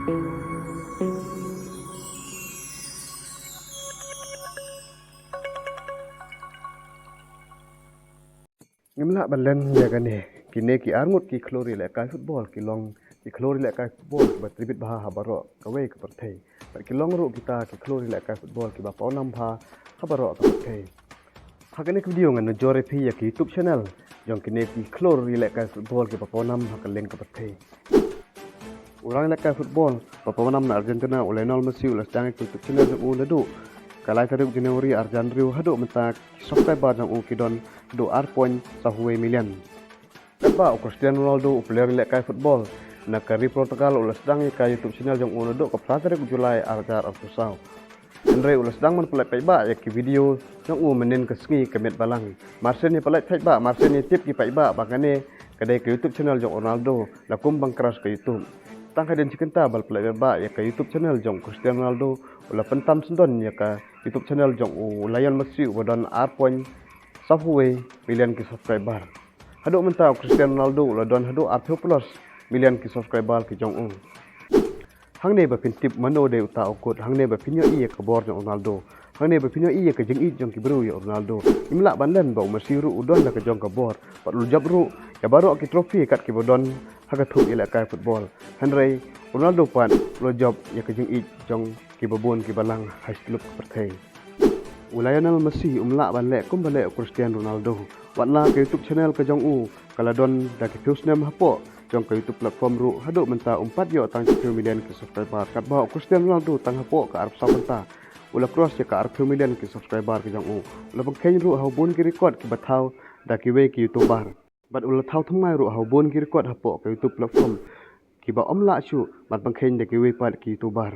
Ngimla balen ya gane kine ki arngut ki klori le kai football ki long ki klori le kai football ki batribit baha habaro kawe ke perthei ki long ru kita ki klori le kai football ki ba paunam bha habaro ka perthei hakane ki video ngan jore phi ya ki youtube channel jong kine ki klori le kai football ki ba paunam ha ka leng ka perthei urang le kai football ba paunam na Argentina Lionel Messi ulas dang ki youtube channel jong u ledu kalai taruk Januari Arjan Riu hadu mentak subscriber jang u kidon do R.1 million. Kapa Cristiano Ronaldo player lek kai football na kari Portugal ulas dang kai YouTube channel jang u do ka prataruk Julai arjar artusau. Andre ulas dang man pelai paiba yak video jang u menen kesngi kemet balang. Marsen ni pelai paiba marsen ni tip ki paiba bangane kadai ke YouTube channel jang Ronaldo la kumbang keras ke YouTube. Tang kaden cikenta bal pelai ba yak YouTube channel jang Cristiano Ronaldo ula pentam sendon yak YouTube channel jong u Lionel Messi wadon R.1 million ki subscriber. Hadu menta Cristiano Ronaldo wadon hadu R+ million ki subscriber ki jong u. Hangne ba pintip mano de uta okut hangne ba pinyo iya ke bor jong Ronaldo. Hangne ba pinyo iya ke jeng i jong ki bru ya Ronaldo. Imla bandan ba Messi ru udon la ke jong ke bor. Pat lu jabru ya baru ki trofi kat ki bodon haga thu ila kai football. Henry Ronaldo pan lo job ya ke jeng i jong ki babon ki balang high club perthei. Lionel Messi umla banle kum bale Cristiano Ronaldo. Watla ke YouTube channel ke jong u kaladon da ki views nem hapo jong ke YouTube platform ru hadu menta 4 yo tang 2 million ki subscriber kat ba Cristiano Ronaldo tang hapo ka arep sabenta. Ula cross ya ka arep 2 million ki subscriber ki jong u. Ula bangkeng ru haubon ki record ki bathau da ki we ki YouTuber. Bat ula thau thamai ru haubon ki record hapo ke YouTube platform ki ba omla chu bat bangkeng da ki we pat ki YouTuber.